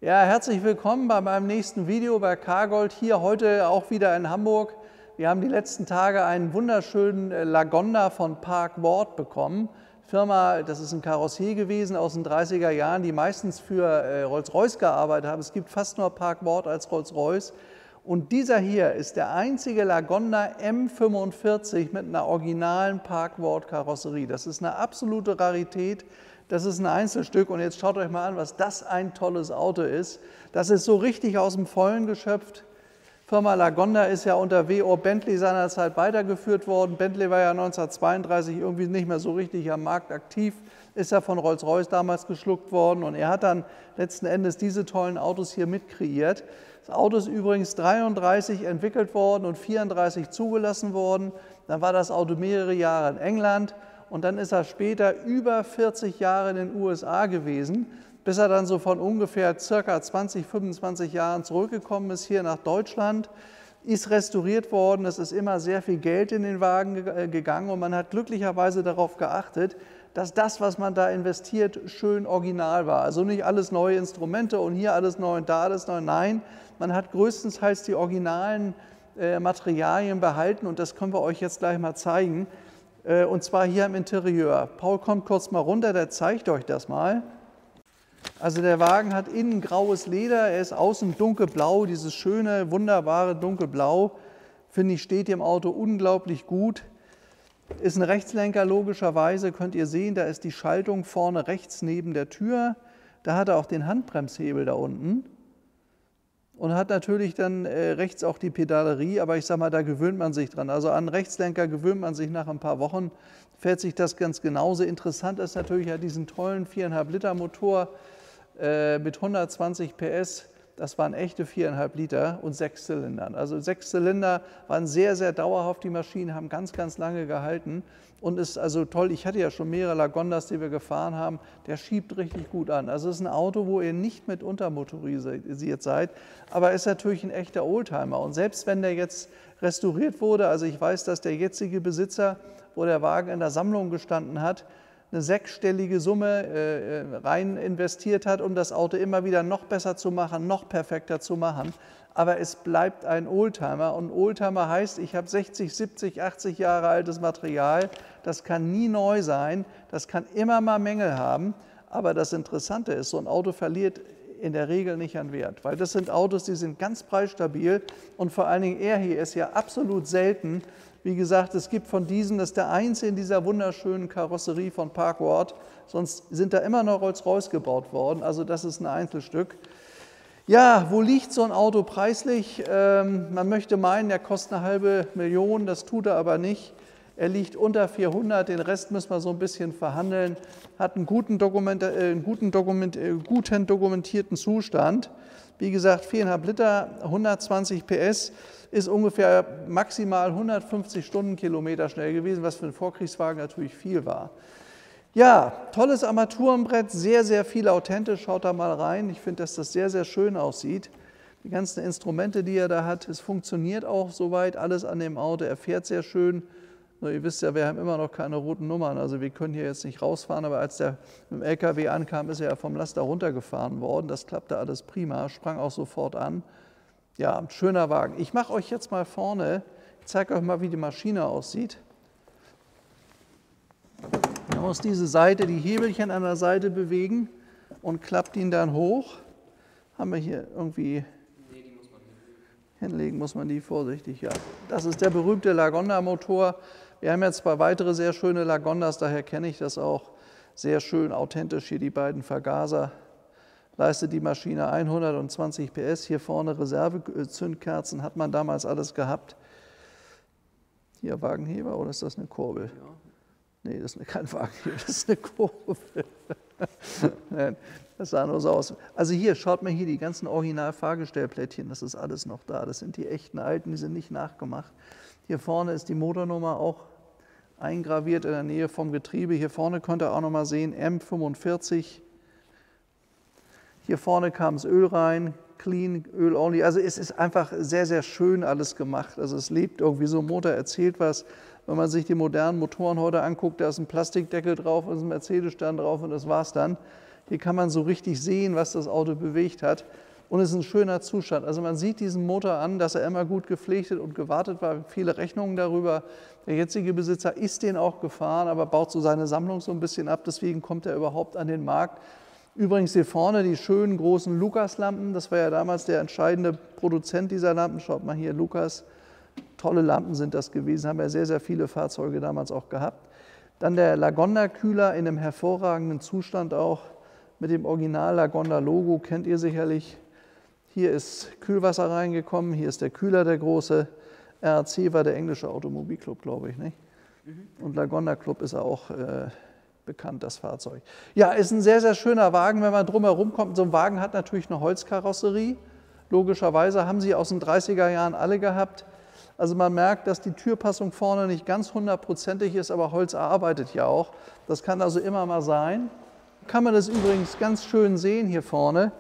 Ja, herzlich willkommen bei meinem nächsten Video bei Cargold. Hier heute auch wieder in Hamburg. Wir haben die letzten Tage einen wunderschönen Lagonda von Park Ward bekommen. Firma, das ist ein Karossier gewesen aus den 30er Jahren, die meistens für Rolls-Royce gearbeitet haben. Es gibt fast nur Park Ward als Rolls-Royce. Und dieser hier ist der einzige Lagonda M45 mit einer originalen Park Ward Karosserie. Das ist eine absolute Rarität. Das ist ein Einzelstück und jetzt schaut euch mal an, was das ein tolles Auto ist. Das ist so richtig aus dem Vollen geschöpft. Firma Lagonda ist ja unter W.O. Bentley seinerzeit weitergeführt worden. Bentley war ja 1932 irgendwie nicht mehr so richtig am Markt aktiv, ist ja von Rolls-Royce damals geschluckt worden und er hat dann letzten Endes diese tollen Autos hier mit kreiert. Das Auto ist übrigens 1933 entwickelt worden und 1934 zugelassen worden. Dann war das Auto mehrere Jahre in England. Und dann ist er später über 40 Jahre in den USA gewesen, bis er dann so von ungefähr circa 20, 25 Jahren zurückgekommen ist hier nach Deutschland, ist restauriert worden. Es ist immer sehr viel Geld in den Wagen gegangen und man hat glücklicherweise darauf geachtet, dass das, was man da investiert, schön original war. Also nicht alles neue Instrumente und hier alles neu und da alles neu. Nein, man hat größtenteils die originalen Materialien behalten und das können wir euch jetzt gleich mal zeigen. Und zwar hier im Interieur. Paul kommt kurz mal runter, der zeigt euch das mal. Also der Wagen hat innen graues Leder, er ist außen dunkelblau, dieses schöne, wunderbare dunkelblau, finde ich, steht dem Auto unglaublich gut. Ist ein Rechtslenker logischerweise, könnt ihr sehen, da ist die Schaltung vorne rechts neben der Tür. Da hat er auch den Handbremshebel da unten. Und hat natürlich dann rechts auch die Pedalerie, aber ich sage mal, da gewöhnt man sich dran. Also an Rechtslenker gewöhnt man sich nach ein paar Wochen, fährt sich das ganz genauso. Interessant ist natürlich ja diesen tollen 4,5 Liter Motor mit 120 PS. Das waren echte 4,5 Liter und 6 Zylindern. Also 6 Zylinder waren sehr, sehr dauerhaft. Die Maschinen haben ganz, ganz lange gehalten und ist also toll. Ich hatte ja schon mehrere Lagondas, die wir gefahren haben. Der schiebt richtig gut an. Also es ist ein Auto, wo ihr nicht mit untermotorisiert seid, aber ist natürlich ein echter Oldtimer. Und selbst wenn der jetzt restauriert wurde, also ich weiß, dass der jetzige Besitzer, wo der Wagen in der Sammlung gestanden hat, eine sechsstellige Summe rein investiert hat, um das Auto immer wieder noch besser zu machen, noch perfekter zu machen. Aber es bleibt ein Oldtimer und Oldtimer heißt, ich habe 60, 70, 80 Jahre altes Material, das kann nie neu sein, das kann immer mal Mängel haben. Aber das Interessante ist, so ein Auto verliert in der Regel nicht an Wert, weil das sind Autos, die sind ganz preisstabil und vor allen Dingen er hier ist ja absolut selten. Wie gesagt, es gibt von diesen, das ist der einzige in dieser wunderschönen Karosserie von Park Ward, sonst sind da immer noch Rolls-Royce gebaut worden, also das ist ein Einzelstück. Ja, wo liegt so ein Auto preislich? Man möchte meinen, er kostet eine halbe Million, das tut er aber nicht. Er liegt unter 400, den Rest müssen wir so ein bisschen verhandeln, hat einen guten dokumentierten Zustand. Wie gesagt, 4,5 Liter, 120 PS, ist ungefähr maximal 150 Stundenkilometer schnell gewesen, was für einen Vorkriegswagen natürlich viel war. Ja, tolles Armaturenbrett, sehr, sehr viel authentisch, schaut da mal rein. Ich finde, dass das sehr, sehr schön aussieht. Die ganzen Instrumente, die er da hat, es funktioniert auch soweit, alles an dem Auto, er fährt sehr schön. Nur ihr wisst ja, wir haben immer noch keine roten Nummern, also wir können hier jetzt nicht rausfahren, aber als der mit dem LKW ankam, ist er ja vom Laster runtergefahren worden. Das klappte alles prima, sprang auch sofort an. Ja, ein schöner Wagen. Ich mache euch jetzt mal vorne, ich zeige euch mal, wie die Maschine aussieht. Man muss diese Seite, die Hebelchen an der Seite bewegen und klappt ihn dann hoch. Haben wir hier irgendwie... Hinlegen muss man die vorsichtig, ja. Das ist der berühmte Lagonda-Motor. Wir haben jetzt zwei weitere sehr schöne Lagondas, daher kenne ich das auch sehr schön authentisch. Hier die beiden Vergaser. Leistet die Maschine 120 PS. Hier vorne Reservezündkerzen, hat man damals alles gehabt. Hier Wagenheber oder ist das eine Kurbel? Ja. Nee, das ist kein Wagenheber, das ist eine Kurbel. Nein, das sah nur so aus. Also hier, schaut mal hier, die ganzen Original-Fahrgestellplättchen, das ist alles noch da. Das sind die echten alten, die sind nicht nachgemacht. Hier vorne ist die Motornummer auch eingraviert in der Nähe vom Getriebe. Hier vorne könnt ihr auch noch mal sehen, M45. Hier vorne kam das Öl rein, clean, Öl only. Also es ist einfach sehr, sehr schön alles gemacht. Also es lebt irgendwie so, ein Motor erzählt was. Wenn man sich die modernen Motoren heute anguckt, da ist ein Plastikdeckel drauf, ist ein Mercedes-Stern drauf und das war's dann. Hier kann man so richtig sehen, was das Auto bewegt hat. Und es ist ein schöner Zustand. Also man sieht diesen Motor an, dass er immer gut gepflegt und gewartet war. Viele Rechnungen darüber. Der jetzige Besitzer ist den auch gefahren, aber baut so seine Sammlung so ein bisschen ab. Deswegen kommt er überhaupt an den Markt. Übrigens hier vorne die schönen großen Lucas-Lampen. Das war ja damals der entscheidende Produzent dieser Lampen. Schaut mal hier, Lucas. Tolle Lampen sind das gewesen. Haben ja sehr, sehr viele Fahrzeuge damals auch gehabt. Dann der Lagonda-Kühler in einem hervorragenden Zustand auch. Mit dem Original Lagonda-Logo kennt ihr sicherlich. Hier ist Kühlwasser reingekommen, hier ist der Kühler, der große. RAC war der englische Automobilclub, glaube ich, nicht? Und Lagonda Club ist auch bekannt, das Fahrzeug. Ja, ist ein sehr, sehr schöner Wagen, wenn man drumherum kommt. So ein Wagen hat natürlich eine Holzkarosserie. Logischerweise haben sie aus den 30er Jahren alle gehabt. Also man merkt, dass die Türpassung vorne nicht ganz hundertprozentig ist, aber Holz arbeitet ja auch. Das kann also immer mal sein. Kann man das übrigens ganz schön sehen hier vorne,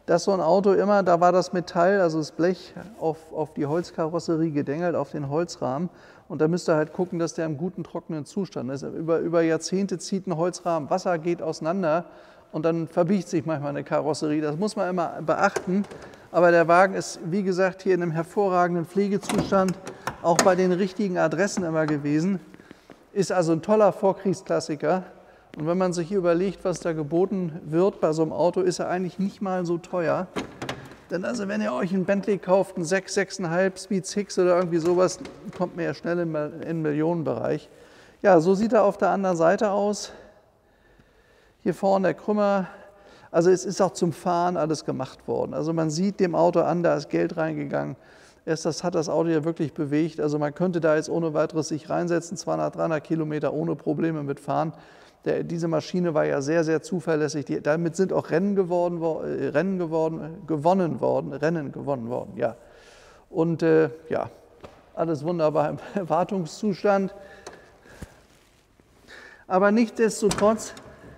dass so ein Auto immer, da war das Metall, also das Blech, auf die Holzkarosserie gedengelt, auf den Holzrahmen. Und da müsst ihr halt gucken, dass der im guten, trockenen Zustand ist. Über Jahrzehnte zieht ein Holzrahmen, Wasser geht auseinander und dann verbiegt sich manchmal eine Karosserie. Das muss man immer beachten. Aber der Wagen ist, wie gesagt, hier in einem hervorragenden Pflegezustand, auch bei den richtigen Adressen immer gewesen. Ist also ein toller Vorkriegsklassiker. Und wenn man sich hier überlegt, was da geboten wird bei so einem Auto, ist er eigentlich nicht mal so teuer. Denn also wenn ihr euch einen Bentley kauft, einen 6, 6,5 Speed 6 oder irgendwie sowas, kommt man ja schnell in den Millionenbereich. Ja, so sieht er auf der anderen Seite aus. Hier vorne der Krümmer. Also es ist auch zum Fahren alles gemacht worden. Also man sieht dem Auto an, da ist Geld reingegangen. Das hat das Auto ja wirklich bewegt. Also man könnte da jetzt ohne weiteres sich reinsetzen, 200, 300 Kilometer ohne Probleme mitfahren. Diese Maschine war ja sehr, sehr zuverlässig. Damit sind auch Rennen gewonnen worden. Ja. Und ja, alles wunderbar im Wartungszustand. Aber nichtsdestotrotz,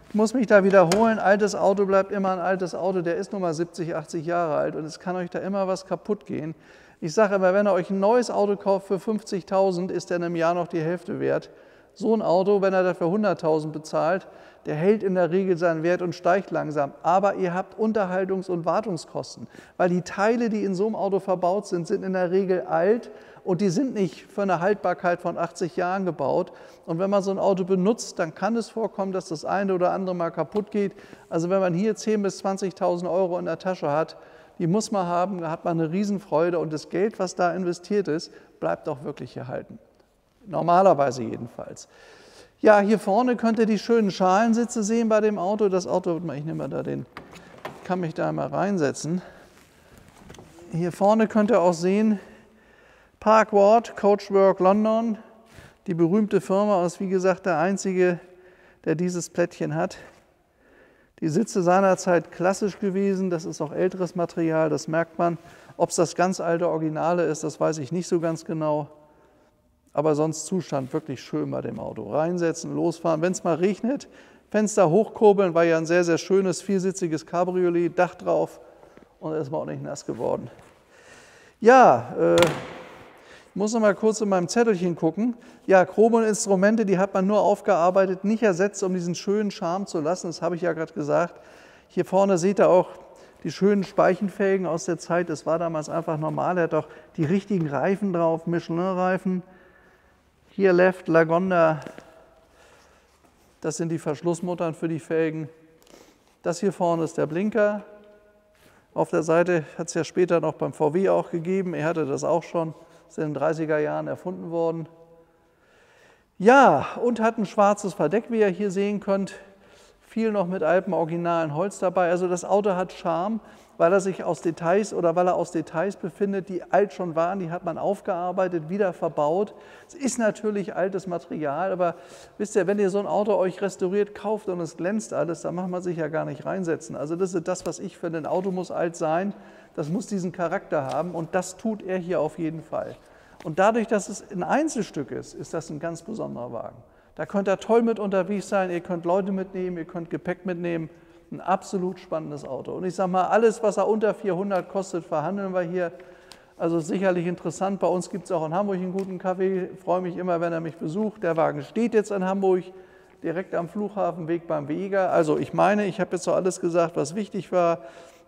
ich muss mich da wiederholen, altes Auto bleibt immer ein altes Auto. Der ist nun mal 70, 80 Jahre alt und es kann euch da immer was kaputt gehen. Ich sage immer, wenn ihr euch ein neues Auto kauft für 50.000, ist der in einem Jahr noch die Hälfte wert. So ein Auto, wenn er dafür 100.000 bezahlt, der hält in der Regel seinen Wert und steigt langsam. Aber ihr habt Unterhaltungs- und Wartungskosten, weil die Teile, die in so einem Auto verbaut sind, sind in der Regel alt und die sind nicht für eine Haltbarkeit von 80 Jahren gebaut. Und wenn man so ein Auto benutzt, dann kann es vorkommen, dass das eine oder andere mal kaputt geht. Also wenn man hier 10.000 bis 20.000 Euro in der Tasche hat, die muss man haben, da hat man eine Riesenfreude und das Geld, was da investiert ist, bleibt auch wirklich erhalten. Normalerweise jedenfalls. Ja, hier vorne könnt ihr die schönen Schalensitze sehen bei dem Auto. Das Auto, ich nehme mal da kann mich da mal reinsetzen. Hier vorne könnt ihr auch sehen, Park Ward, Coachwork London. Die berühmte Firma ist, wie gesagt, der einzige, der dieses Plättchen hat. Die Sitze seinerzeit klassisch gewesen, das ist auch älteres Material, das merkt man. Ob es das ganz alte Originale ist, das weiß ich nicht so ganz genau. Aber sonst Zustand wirklich schön bei dem Auto. Reinsetzen, losfahren. Wenn es mal regnet, Fenster hochkurbeln, war ja ein sehr, sehr schönes, viersitziges Cabriolet, Dach drauf und ist mal auch nicht nass geworden. Ja, ich muss noch mal kurz in meinem Zettelchen gucken. Ja, Chrome-Instrumente, die hat man nur aufgearbeitet, nicht ersetzt, um diesen schönen Charme zu lassen. Das habe ich ja gerade gesagt. Hier vorne seht ihr auch die schönen Speichenfelgen aus der Zeit. Das war damals einfach normal. Er hat auch die richtigen Reifen drauf, Michelin-Reifen. Hier Left, Lagonda, das sind die Verschlussmuttern für die Felgen. Das hier vorne ist der Blinker. Auf der Seite hat es ja später noch beim VW auch gegeben. Er hatte das auch schon, ist in den 30er Jahren erfunden worden. Ja, und hat ein schwarzes Verdeck, wie ihr hier sehen könnt. Viel noch mit altem originalen Holz dabei. Also das Auto hat Charme, weil er sich aus Details befindet, die alt schon waren, die hat man aufgearbeitet, wieder verbaut. Es ist natürlich altes Material, aber wisst ihr, wenn ihr so ein Auto euch restauriert kauft und es glänzt alles, dann macht man sich ja gar nicht reinsetzen. Also das ist das, was ich finde, ein Auto muss alt sein, das muss diesen Charakter haben und das tut er hier auf jeden Fall. Und dadurch, dass es ein Einzelstück ist, ist das ein ganz besonderer Wagen. Da könnt ihr toll mit unterwegs sein, ihr könnt Leute mitnehmen, ihr könnt Gepäck mitnehmen. Ein absolut spannendes Auto. Und ich sage mal, alles, was er unter 400 kostet, verhandeln wir hier. Also sicherlich interessant. Bei uns gibt es auch in Hamburg einen guten Kaffee. Ich freue mich immer, wenn er mich besucht. Der Wagen steht jetzt in Hamburg. direkt am Flughafenweg beim Wieger. Also ich meine, ich habe jetzt so alles gesagt, was wichtig war.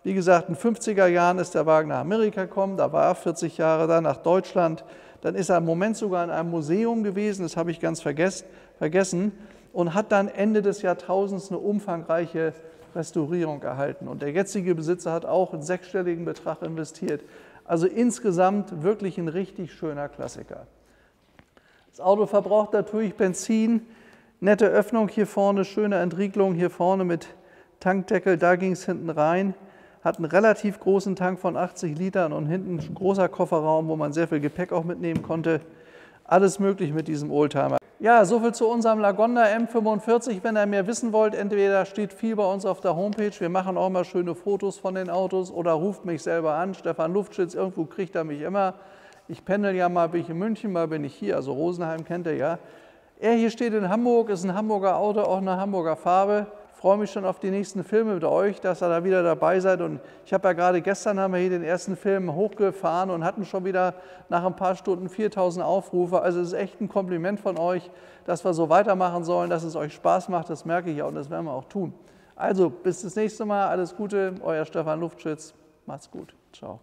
Wie gesagt, in den 50er Jahren ist der Wagen nach Amerika gekommen, da war er 40 Jahre, dann nach Deutschland. Dann ist er im Moment sogar in einem Museum gewesen, das habe ich ganz vergessen, und hat dann Ende des Jahrtausends eine umfangreiche Restaurierung erhalten. Und der jetzige Besitzer hat auch einen sechsstelligen Betrag investiert. Also insgesamt wirklich ein richtig schöner Klassiker. Das Auto verbraucht natürlich Benzin, nette Öffnung hier vorne, schöne Entriegelung hier vorne mit Tankdeckel, da ging es hinten rein. Hat einen relativ großen Tank von 80 Litern und hinten ein großer Kofferraum, wo man sehr viel Gepäck auch mitnehmen konnte. Alles möglich mit diesem Oldtimer. Ja, soviel zu unserem Lagonda M45. Wenn ihr mehr wissen wollt, entweder steht viel bei uns auf der Homepage, wir machen auch mal schöne Fotos von den Autos, oder ruft mich selber an, Stefan Luftschütz, irgendwo kriegt er mich immer. Ich pendel ja, mal bin ich in München, mal bin ich hier, also Rosenheim kennt ihr ja. Er hier steht in Hamburg, ist ein Hamburger Auto, auch eine Hamburger Farbe. Ich freue mich schon auf die nächsten Filme mit euch, dass ihr da wieder dabei seid. Und ich habe ja gerade gestern haben wir hier den ersten Film hochgefahren und hatten schon wieder nach ein paar Stunden 4000 Aufrufe. Also es ist echt ein Kompliment von euch, dass wir so weitermachen sollen, dass es euch Spaß macht. Das merke ich auch und das werden wir auch tun. Also bis das nächste Mal. Alles Gute, euer Stefan Luftschütz. Macht's gut. Ciao.